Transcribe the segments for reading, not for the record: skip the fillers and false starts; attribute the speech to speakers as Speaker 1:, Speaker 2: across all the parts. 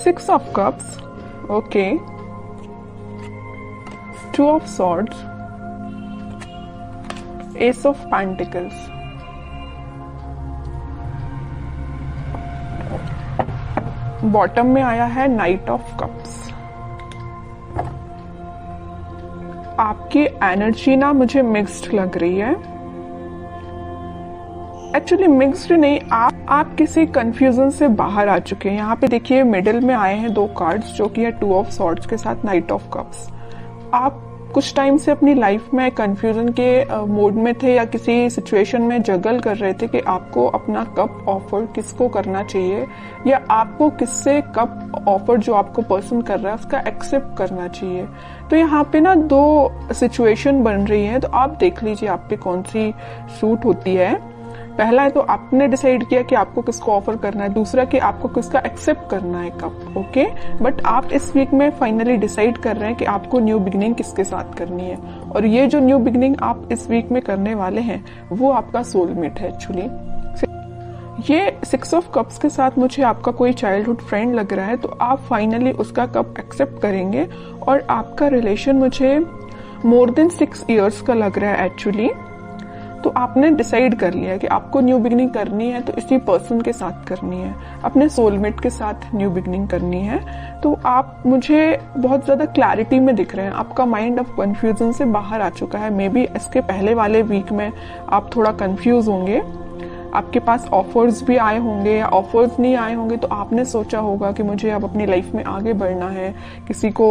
Speaker 1: 6 of cups, okay, 2 of swords, ace of pentacles, bottom में आया है नाइट ऑफ कप्स। आपकी एनर्जी ना मुझे मिक्स्ड लग रही है, एक्चुअली मिक्स्ड नहीं, आप किसी कंफ्यूजन से बाहर आ चुके हैं। यहाँ पे देखिए मिडिल में आए हैं 2 कार्ड्स जो कि है 2 ऑफ सॉर्ड्स के साथ नाइट ऑफ कप्स। आप कुछ टाइम से अपनी लाइफ में कंफ्यूजन के मोड में थे या किसी सिचुएशन में जगल कर रहे थे कि आपको अपना कप ऑफर किसको करना चाहिए या आपको किससे कप ऑफर जो आपको पर्सन कर रहा है उसका एक्सेप्ट करना चाहिए। तो यहाँ पे ना 2 सिचुएशन बन रही है, तो आप देख लीजिए आप पे कौन सी सूट होती है। पहला है तो आपने डिसाइड किया कि आपको किसको ऑफर करना है, दूसरा कि आपको किसका एक्सेप्ट करना है कप, ओके। बट आप इस वीक में फाइनली डिसाइड कर रहे हैं कि आपको न्यू बिगिनिंग किसके साथ करनी है, और ये जो न्यू बिगिनिंग आप इस वीक में करने वाले हैं वो आपका सोलमेट है एक्चुअली। ये 6 ऑफ कप्स के साथ मुझे आपका कोई चाइल्डहुड फ्रेंड लग रहा है, तो आप फाइनली उसका कप एक्सेप्ट करेंगे और आपका रिलेशन मुझे मोर देन 6 इयर्स का लग रहा है एक्चुअली। तो आपने डिसाइड कर लिया कि आपको न्यू बिगिनिंग करनी है तो इसी पर्सन के साथ करनी है, अपने सोलमेट के साथ न्यू बिगिनिंग करनी है। तो आप मुझे बहुत ज्यादा क्लैरिटी में दिख रहे हैं, आपका माइंड अब कंफ्यूजन से बाहर आ चुका है। मे बी इसके पहले वाले वीक में आप थोड़ा कंफ्यूज होंगे, आपके पास ऑफर्स भी आए होंगे या ऑफर्स नहीं आए होंगे, तो आपने सोचा होगा कि मुझे अब अपनी लाइफ में आगे बढ़ना है, किसी को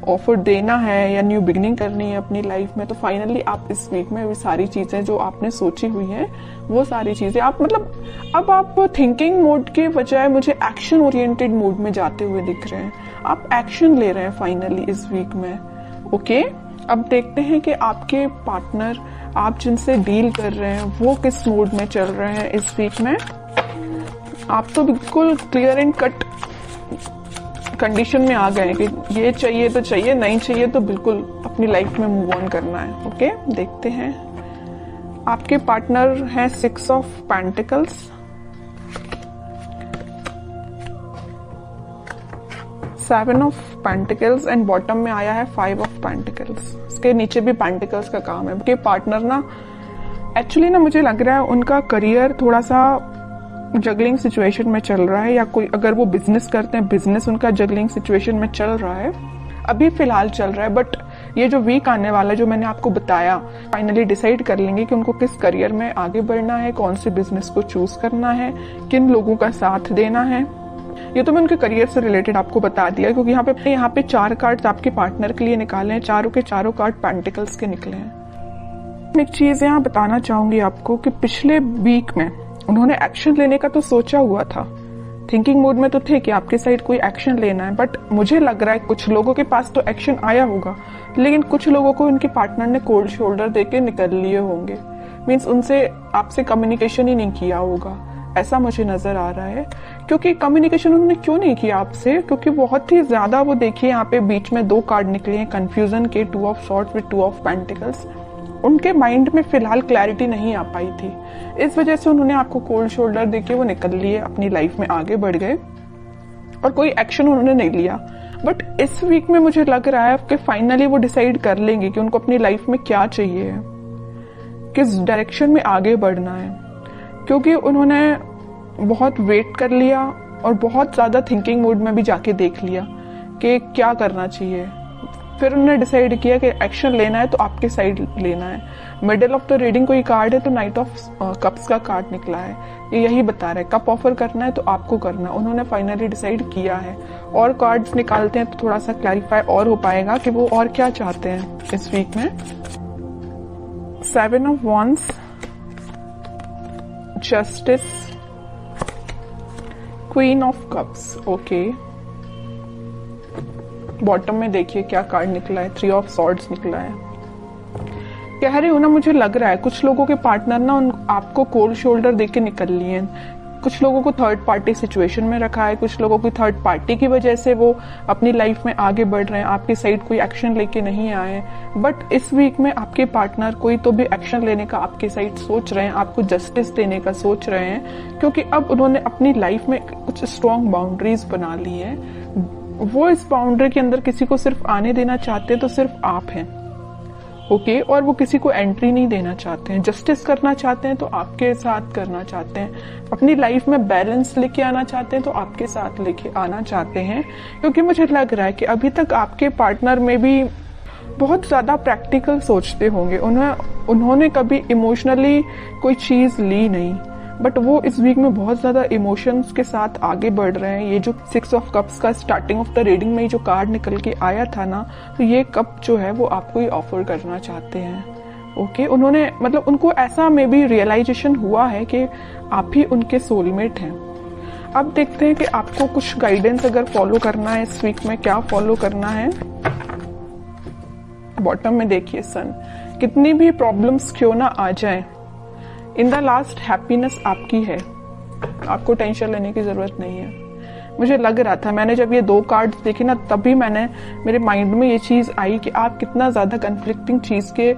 Speaker 1: ऑफर देना है या न्यू बिगिनिंग करनी है अपनी लाइफ में। तो फाइनली आप इस वीक में वो सारी चीजें जो आपने सोची हुई हैं वो सारी चीजें आप मतलब अब आप थिंकिंग मोड के बजाय मुझे एक्शन ओरिएंटेड मोड में जाते हुए दिख रहे हैं। आप एक्शन ले रहे हैं फाइनली इस वीक में, ओके। अब देखते हैं कि आपके पार्टनर, आप जिनसे डील कर रहे हैं, वो किस मूड में चल रहे हैं इस वीक में। आप तो बिल्कुल क्लियर एंड कट कंडीशन में आ गए कि ये चाहिए तो चाहिए, नहीं चाहिए तो बिल्कुल अपनी लाइफ में मूव ऑन करना है, ओके। देखते हैं आपके पार्टनर हैं 6 of pentacles, 7 of pentacles and bottom में आया है 5 ऑफ पेंटिकल्स। इसके नीचे भी पेंटिकल्स का काम है। कि पार्टनर ना एक्चुअली ना मुझे लग रहा है उनका करियर थोड़ा सा जगलिंग सिचुएशन में चल रहा है, या कोई अगर वो बिजनेस करते हैं बिजनेस उनका जगलिंग सिचुएशन में चल रहा है, अभी फिलहाल चल रहा है। बट ये जो वीक आने वाला है जो मैंने आपको बताया, फाइनली डिसाइड कर लेंगे कि उनको किस करियर में आगे बढ़ना है, कौन से बिजनेस को चूज करना है, किन लोगों का साथ देना है। ये तो मैं उनके करियर से रिलेटेड आपको बता दिया, क्योंकि यहाँ पे 4 कार्ड्स आपके पार्टनर के लिए निकाले हैं, चारों के चारों कार्ड पेंटिकल्स के निकले हैं। एक चीज यहाँ बताना चाहूंगी आपको कि पिछले वीक में उन्होंने एक्शन लेने का तो सोचा हुआ था, थिंकिंग मोड में तो थे कि आपके साइड कोई एक्शन लेना है। बट मुझे लग रहा है कुछ लोगों के पास तो एक्शन आया होगा, लेकिन कुछ लोगों को उनके पार्टनर ने कोल्ड शोल्डर देके निकल लिए होंगे, मीन्स उनसे आपसे कम्युनिकेशन ही नहीं किया होगा, ऐसा मुझे नजर आ रहा है। क्योंकि कम्युनिकेशन उन्होंने क्यों नहीं किया आपसे, क्योंकि बहुत ही ज्यादा वो देखिए यहाँ पे बीच में 2 कार्ड निकले हैं कंफ्यूजन के, 2 of swords with 2 of pentacles. उनके माइंड में फिलहाल क्लैरिटी नहीं आ पाई थी, इस वजह से उन्होंने आपको कोल्ड शोल्डर देके वो निकल लिए, अपनी लाइफ में आगे बढ़ गए और कोई एक्शन उन्होंने नहीं लिया। बट इस वीक में मुझे लग रहा है कि फाइनली वो डिसाइड कर लेंगे कि उनको अपनी लाइफ में क्या चाहिए, किस डायरेक्शन में आगे बढ़ना है, क्योंकि उन्होंने बहुत वेट कर लिया और बहुत ज्यादा थिंकिंग मोड में भी जाके देख लिया कि क्या करना चाहिए। फिर उन्होंने डिसाइड किया कि एक्शन लेना है तो आपके साइड लेना है। मिडिल ऑफ द रीडिंग कोई कार्ड है तो नाइट ऑफ कप्स का कार्ड निकला है, ये यही बता रहा है कप ऑफर करना है तो आपको करना। उन्होंने फाइनली डिसाइड किया है। और कार्ड्स निकालते हैं तो थोड़ा सा क्लैरिफाई और हो पाएगा कि वो और क्या चाहते हैं इस वीक में। 7 of wands, justice, queen of cups, okay. Bottom में देखिए क्या कार्ड निकला है, 3 ऑफ सॉर्ड्स निकला है। कह रही हूं ना, मुझे लग रहा है कुछ लोगों के पार्टनर ना आपको कोल्ड शोल्डर देके निकल लिए हैं कुछ लोगों को थर्ड पार्टी सिचुएशन में रखा है, कुछ लोगों की थर्ड पार्टी की वजह से वो अपनी लाइफ में आगे बढ़ रहे हैं, आपकी साइड कोई एक्शन लेके नहीं आए हैं। बट इस वीक में आपके पार्टनर कोई तो भी एक्शन लेने का आपकी साइड सोच रहे हैं, आपको जस्टिस देने का सोच रहे हैं, क्योंकि अब उन्होंने अपनी लाइफ में कुछ स्ट्रॉन्ग बाउंड्रीज बना ली है। वो इस बाउंड्री के अंदर किसी को सिर्फ आने देना चाहते हैं तो सिर्फ आप हैं, ओके, और वो किसी को एंट्री नहीं देना चाहते हैं। जस्टिस करना चाहते हैं तो आपके साथ करना चाहते हैं, अपनी लाइफ में बैलेंस लेके आना चाहते हैं तो आपके साथ लेके आना चाहते हैं। क्योंकि मुझे लग रहा है कि अभी तक आपके पार्टनर में भी बहुत ज्यादा प्रैक्टिकल सोचते होंगे, उन्होंने कभी इमोशनली कोई चीज ली नहीं, बट वो इस वीक में बहुत ज्यादा इमोशंस के साथ आगे बढ़ रहे हैं। ये जो 6 ऑफ कप्स का स्टार्टिंग ऑफ द रीडिंग में जो कार्ड निकल के आया था ना, तो ये कप जो है वो आपको ही ऑफर करना चाहते हैं, ओके। उन्होंने मतलब उनको ऐसा में भी रियलाइजेशन हुआ है कि आप ही उनके सोलमेट हैं। अब देखते हैं कि आपको कुछ गाइडेंस अगर फॉलो करना है इस वीक में, क्या फॉलो करना है। बॉटम में देखिए सन, कितनी भी प्रॉब्लम्स क्यों ना आ जाएं, इन द लास्ट हैप्पीनेस आपकी है, आपको टेंशन लेने की जरूरत नहीं है। मुझे लग रहा था, मैंने जब ये 2 कार्ड्स देखे ना, तभी मेरे माइंड में ये चीज आई कि आप कितना ज्यादा कंफ्लिक्टिंग चीज के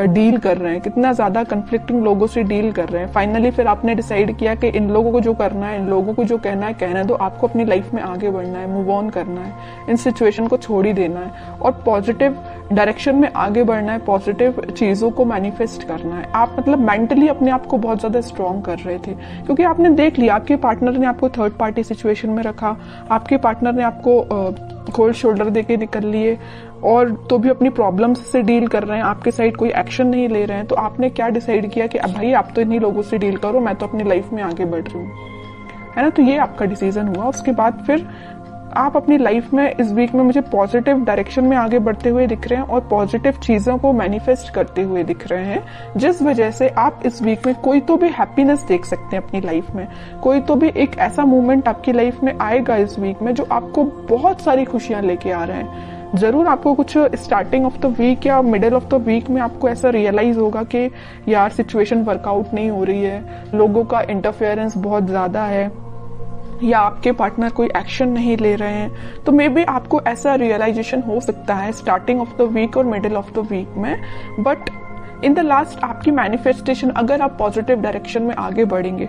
Speaker 1: डील कर रहे हैं, कितना ज्यादा कंफ्लिक्टिंग लोगों से डील कर रहे हैं। फाइनली फिर आपने डिसाइड किया कि इन लोगों को जो करना है, इन लोगों को जो कहना है कहना दो, आपको अपनी लाइफ में आगे बढ़ना है, मूव ऑन करना है, इन सिचुएशन को छोड़ ही देना है और पॉजिटिव डायरेक्शन में आगे बढ़ना है, पॉजिटिव चीजों को मैनिफेस्ट करना है। आप मतलब मेंटली अपने आप को बहुत ज्यादा स्ट्रॉन्ग कर रहे थे, क्योंकि आपने देख लिया आपके पार्टनर ने आपको थर्ड पार्टी सिचुएशन में रखा, आपके पार्टनर ने आपको कोल्ड शोल्डर देके निकल लिए और तो भी अपनी प्रॉब्लम्स से डील कर रहे हैं, आपके साइड कोई एक्शन नहीं ले रहे हैं। तो आपने क्या डिसाइड किया कि अब भाई आप तो इन्हीं लोगों से डील करो, मैं तो अपनी लाइफ में आगे बढ़ रही हूँ, है ना। तो ये आपका डिसीजन हुआ। उसके बाद फिर आप अपनी लाइफ में इस वीक में मुझे पॉजिटिव डायरेक्शन में आगे बढ़ते हुए दिख रहे हैं और पॉजिटिव चीजों को मैनिफेस्ट करते हुए दिख रहे हैं, जिस वजह से आप इस वीक में कोई तो भी हैप्पीनेस देख सकते हैं अपनी लाइफ में। कोई तो भी एक ऐसा मोमेंट आपकी लाइफ में आएगा इस वीक में जो आपको बहुत सारी खुशियां लेके आ रहे हैं। जरूर आपको कुछ स्टार्टिंग ऑफ द वीक या मिडिल ऑफ द वीक में आपको ऐसा रियलाइज होगा कि यार सिचुएशन वर्कआउट नहीं हो रही है, लोगों का इंटरफेरेंस बहुत ज्यादा है, या आपके पार्टनर कोई एक्शन नहीं ले रहे हैं। तो मे बी आपको ऐसा रियलाइजेशन हो सकता है स्टार्टिंग ऑफ द वीक और मिडिल ऑफ द वीक में, बट इन द लास्ट आपकी मैनिफेस्टेशन, अगर आप पॉजिटिव डायरेक्शन में आगे बढ़ेंगे,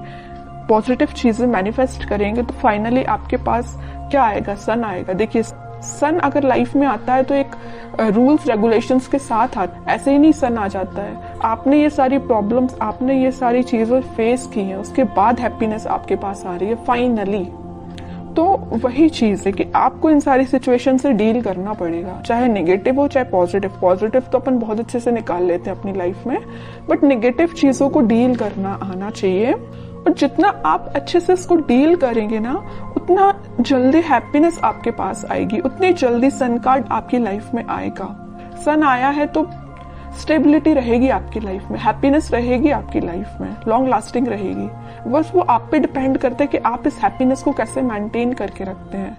Speaker 1: पॉजिटिव चीजें मैनिफेस्ट करेंगे, तो फाइनली आपके पास क्या आएगा, सन आएगा। देखिए सन अगर लाइफ में आता है तो एक रूल्स रेगुलेशंस के साथ आता, ऐसे ही नहीं सन आ जाता है। आपने ये सारी प्रॉब्लम्स, आपने ये सारी चीजें फेस की हैं, उसके बाद हैप्पीनेस आपके पास आ रही है फाइनली। तो वही चीज है कि आपको इन सारी सिचुएशन से डील करना पड़ेगा, चाहे नेगेटिव हो चाहे पॉजिटिव। पॉजिटिव तो अपन बहुत अच्छे से निकाल लेते हैं अपनी लाइफ में, बट नेगेटिव चीजों को डील करना आना चाहिए। और जितना आप अच्छे से इसको डील करेंगे ना, उतना जल्दी हैप्पीनेस आपके पास आएगी, उतनी जल्दी सन कार्ड आपकी लाइफ में आएगा। सन आया है तो स्टेबिलिटी रहेगी आपकी लाइफ में, हैप्पीनेस रहेगी आपकी लाइफ में, लॉन्ग लास्टिंग रहेगी। बस वो आप पे डिपेंड करता है कि आप इस हैप्पीनेस को कैसे मेंटेन करके रखते हैं।